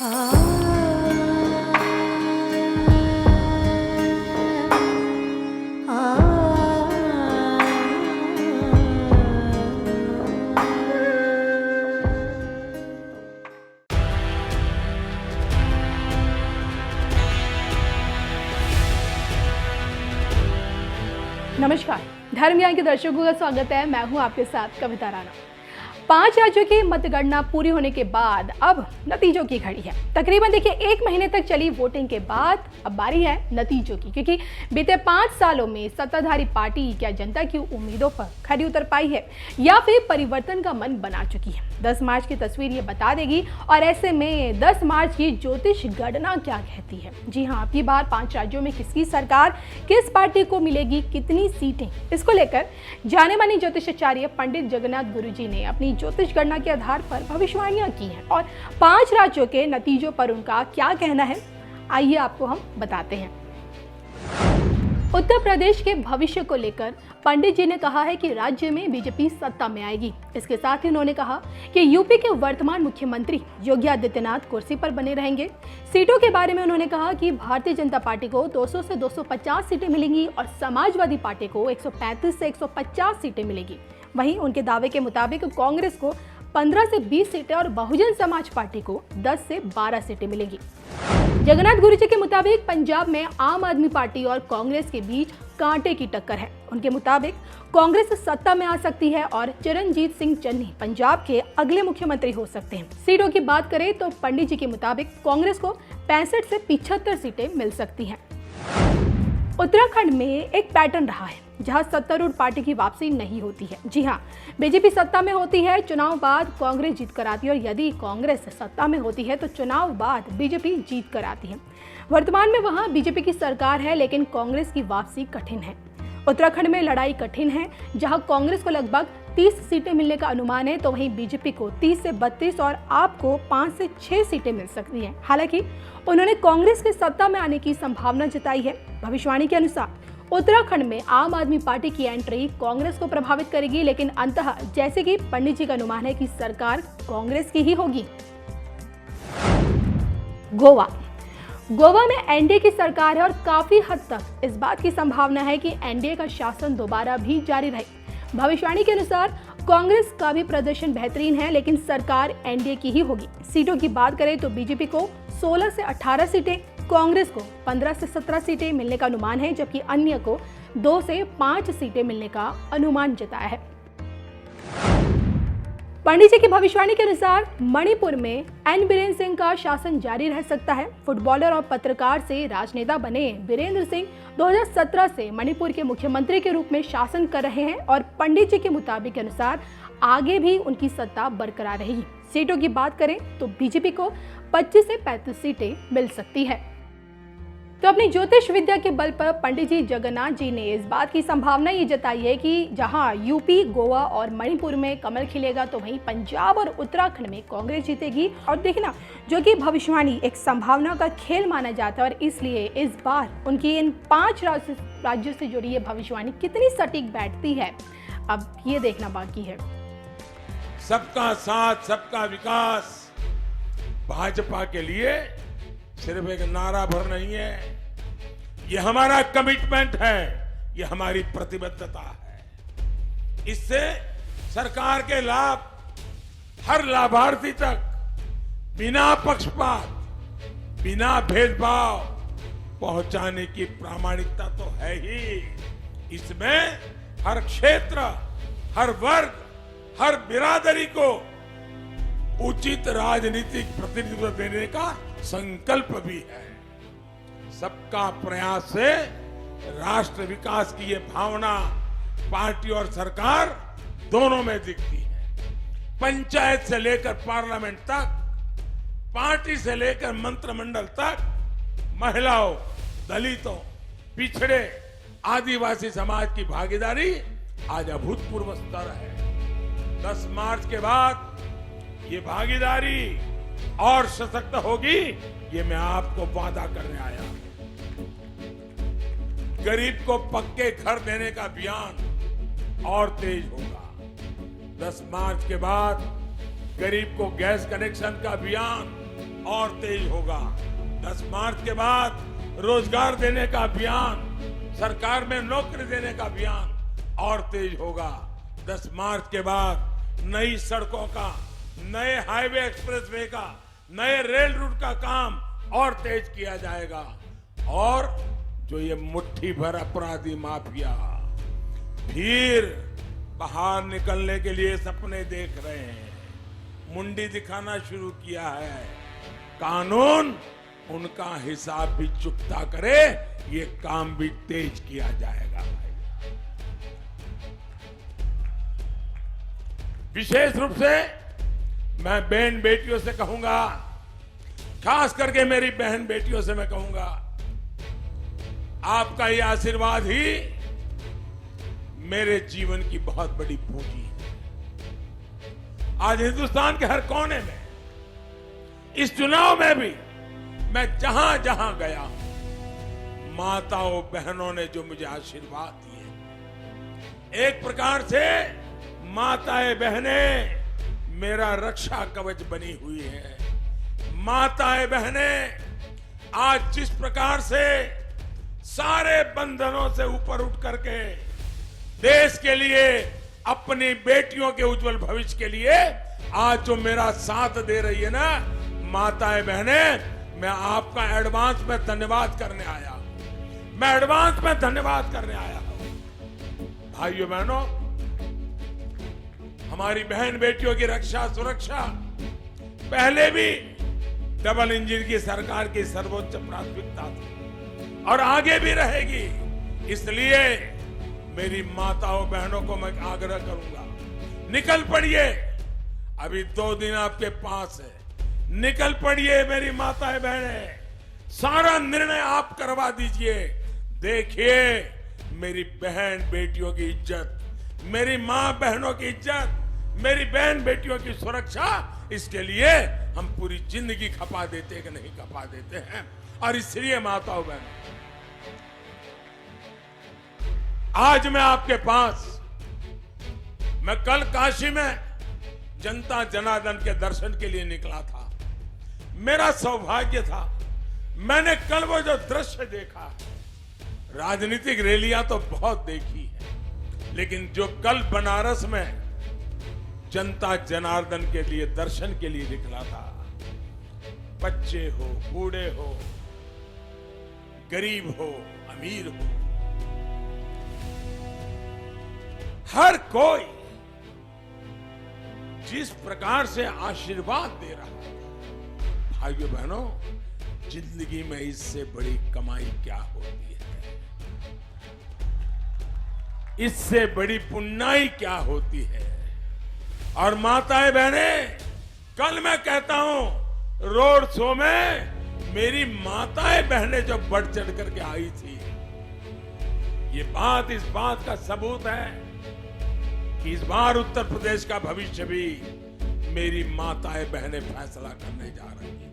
नमस्कार, धर्म ज्ञान के दर्शकों का स्वागत है। मैं हूं आपके साथ कविता राणा। 5 राज्यों की मतगणना पूरी होने के बाद अब नतीजों की घड़ी है। तकरीबन देखिए 1 महीने तक चली वोटिंग के बाद अब बारी है नतीजों की, क्योंकि बीते 5 सालों में सत्ताधारी पार्टी क्या जनता की उम्मीदों पर खरी उतर पाई है या फिर परिवर्तन का मन बना चुकी है। 10 मार्च की तस्वीर ये बता देगी। और ऐसे में 10 मार्च की ज्योतिष गणना क्या कहती है। जी हाँ, अब की बार 5 राज्यों में किसकी सरकार, किस पार्टी को मिलेगी कितनी सीटें, इसको लेकर जाने माने ज्योतिषाचार्य पंडित जगन्नाथ गुरुजी ने अपनी ज्योतिष गणना के आधार पर भविष्यवाणियां की हैं और 5 राज्यों के नतीजों पर उनका क्या कहना है, आइए आपको हम बताते हैं। उत्तर प्रदेश के भविष्य को लेकर पंडित जी ने कहा है कि राज्य में बीजेपी सत्ता में आएगी। इसके साथ ही उन्होंने कहा कि यूपी के वर्तमान मुख्यमंत्री योगी आदित्यनाथ कुर्सी पर बने रहेंगे। सीटों के बारे में उन्होंने कहा कि भारतीय जनता पार्टी को 200 से 250 सीटें मिलेंगी और समाजवादी पार्टी को 135 से 150 सीटें मिलेगी। वहीं उनके दावे के मुताबिक कांग्रेस को 15 से 20 सीटें और बहुजन समाज पार्टी को 10 से 12 सीटें मिलेंगी। जगन्नाथ गुरुजी के मुताबिक पंजाब में आम आदमी पार्टी और कांग्रेस के बीच कांटे की टक्कर है। उनके मुताबिक कांग्रेस सत्ता में आ सकती है और चरणजीत सिंह चन्नी पंजाब के अगले मुख्यमंत्री हो सकते हैं। सीटों की बात करें तो पंडित जी के मुताबिक कांग्रेस को 65 से 75 सीटें मिल सकती हैं। उत्तराखंड में एक पैटर्न रहा है जहां सत्तारूढ़ पार्टी की वापसी नहीं होती है। जी हां, बीजेपी सत्ता में होती है, चुनाव बाद कांग्रेस जीत कर आती है और यदि कांग्रेस सत्ता में होती है तो चुनाव बाद बीजेपी जीत कर आती है। वर्तमान में वहां बीजेपी की सरकार है, लेकिन कांग्रेस की वापसी कठिन है। उत्तराखंड में लड़ाई कठिन है, जहां कांग्रेस को लगभग 30 सीटें मिलने का अनुमान है, तो वहीं बीजेपी को 30 से 32 और आपको 5 से 6 सीटें मिल सकती हैं। हालांकि उन्होंने कांग्रेस के सत्ता में आने की संभावना जताई है। भविष्यवाणी के अनुसार उत्तराखंड में आम आदमी पार्टी की एंट्री कांग्रेस को प्रभावित करेगी, लेकिन अंततः जैसे कि पंडित जी का अनुमान है कि सरकार कांग्रेस की ही होगी। गोवा में एनडीए की सरकार है और काफी हद तक इस बात की संभावना है कि एनडीए का शासन दोबारा भी जारी रहे। भविष्यवाणी के अनुसार कांग्रेस का भी प्रदर्शन बेहतरीन है, लेकिन सरकार एनडीए की ही होगी। सीटों की बात करें तो बीजेपी को 16 से 18 सीटें, कांग्रेस को 15 से 17 सीटें मिलने का अनुमान है, जबकि अन्य को 2 से 5 सीटें मिलने का अनुमान जताया है। पंडित जी की भविष्यवाणी के अनुसार मणिपुर में एन बीरेन सिंह का शासन जारी रह सकता है। फुटबॉलर और पत्रकार से राजनेता बने बीरेंद्र सिंह 2017 से मणिपुर के मुख्यमंत्री के रूप में शासन कर रहे हैं और पंडित जी के मुताबिक के अनुसार आगे भी उनकी सत्ता बरकरार रहेगी। सीटों की बात करें तो बीजेपी को 25 से 35 सीटें मिल सकती है। तो अपनी ज्योतिष विद्या के बल पर पंडित जी जगन्नाथ जी ने इस बात की संभावना ये जताई है कि जहां यूपी, गोवा और मणिपुर में कमल खिलेगा, तो वहीं पंजाब और उत्तराखंड में कांग्रेस जीतेगी। और देखना, जो कि भविष्यवाणी एक संभावना का खेल माना जाता है और इसलिए इस बार उनकी इन 5 राज्यों से जुड़ी ये भविष्यवाणी कितनी सटीक बैठती है, अब ये देखना बाकी है। सबका साथ, सबका विकास भाजपा के लिए सिर्फ एक नारा भर नहीं है, ये हमारा कमिटमेंट है, ये हमारी प्रतिबद्धता है। इससे सरकार के लाभ हर लाभार्थी तक बिना पक्षपात, बिना भेदभाव पहुंचाने की प्रामाणिकता तो है ही। इसमें हर क्षेत्र, हर वर्ग, हर बिरादरी को उचित राजनीतिक प्रतिनिधित्व देने का संकल्प भी है। सबका प्रयास से राष्ट्र विकास की ये भावना पार्टी और सरकार दोनों में दिखती है। पंचायत से लेकर पार्लियामेंट तक, पार्टी से लेकर मंत्रिमंडल तक, महिलाओं, दलितों, पिछड़े, आदिवासी समाज की भागीदारी आज अभूतपूर्व स्तर है। 10 मार्च के बाद ये भागीदारी और सशक्त होगी, ये मैं आपको वादा करने आया। गरीब को पक्के घर देने का अभियान और तेज होगा। 10 मार्च के बाद गरीब को गैस कनेक्शन का अभियान और तेज होगा। 10 मार्च के बाद रोजगार देने का अभियान, सरकार में नौकरी देने का अभियान और तेज होगा। 10 मार्च के बाद नई सड़कों का, नए हाईवे एक्सप्रेसवे का, नए रेल रूट का काम और तेज किया जाएगा। और जो ये मुट्ठी भर अपराधी माफिया फिर बाहर निकलने के लिए सपने देख रहे हैं, मुंडी दिखाना शुरू किया है, कानून उनका हिसाब भी चुकता करे, ये काम भी तेज किया जाएगा भाई। विशेष रूप से मैं बहन बेटियों से कहूंगा, खास करके मेरी बहन बेटियों से मैं कहूंगा, आपका ये आशीर्वाद ही मेरे जीवन की बहुत बड़ी पूंजी है। आज हिंदुस्तान के हर कोने में, इस चुनाव में भी मैं जहां जहां गया हूं, माताओं बहनों ने जो मुझे आशीर्वाद दिए, एक प्रकार से माताएं बहनें मेरा रक्षा कवच बनी हुई है। माताएं बहनें आज जिस प्रकार से सारे बंधनों से ऊपर उठ करके देश के लिए, अपनी बेटियों के उज्जवल भविष्य के लिए आज जो मेरा साथ दे रही है ना माताएं बहनें, मैं आपका एडवांस में धन्यवाद करने आया हूं। मैं एडवांस में धन्यवाद करने आया हूं। भाइयों बहनों, हमारी बहन बेटियों की रक्षा सुरक्षा पहले भी डबल इंजन की सरकार की सर्वोच्च प्राथमिकता थी और आगे भी रहेगी। इसलिए मेरी माताओं बहनों को मैं आग्रह करूंगा, निकल पड़िए, अभी 2 दिन आपके पास है, निकल पड़िए मेरी माताएं बहनें, सारा निर्णय आप करवा दीजिए। देखिए मेरी बहन बेटियों की इज्जत, मेरी मां बहनों की इज्जत, मेरी बहन बेटियों की सुरक्षा, इसके लिए हम पूरी जिंदगी खपा देते कि नहीं खपा देते हैं। और इसलिए माताओं बहनों, आज मैं आपके पास, मैं कल काशी में जनता जनार्दन के दर्शन के लिए निकला था। मेरा सौभाग्य था, मैंने कल वो जो दृश्य देखा, राजनीतिक रैलियां तो बहुत देखी है, लेकिन जो कल बनारस में जनता जनार्दन के लिए दर्शन के लिए निकला था, बच्चे हो, बूढ़े हो, गरीब हो, अमीर हो, हर कोई जिस प्रकार से आशीर्वाद दे रहा है, भाइयों बहनों, जिंदगी में इससे बड़ी कमाई क्या होती है, इससे बड़ी पुण्याई क्या होती है। और माताएं बहनें, कल मैं कहता हूं रोड शो में मेरी माताएं बहनें जो बढ़ चढ़ करके आई थी, ये बात इस बात का सबूत है कि इस बार उत्तर प्रदेश का भविष्य भी मेरी माताएं बहनें फैसला करने जा रही हैं।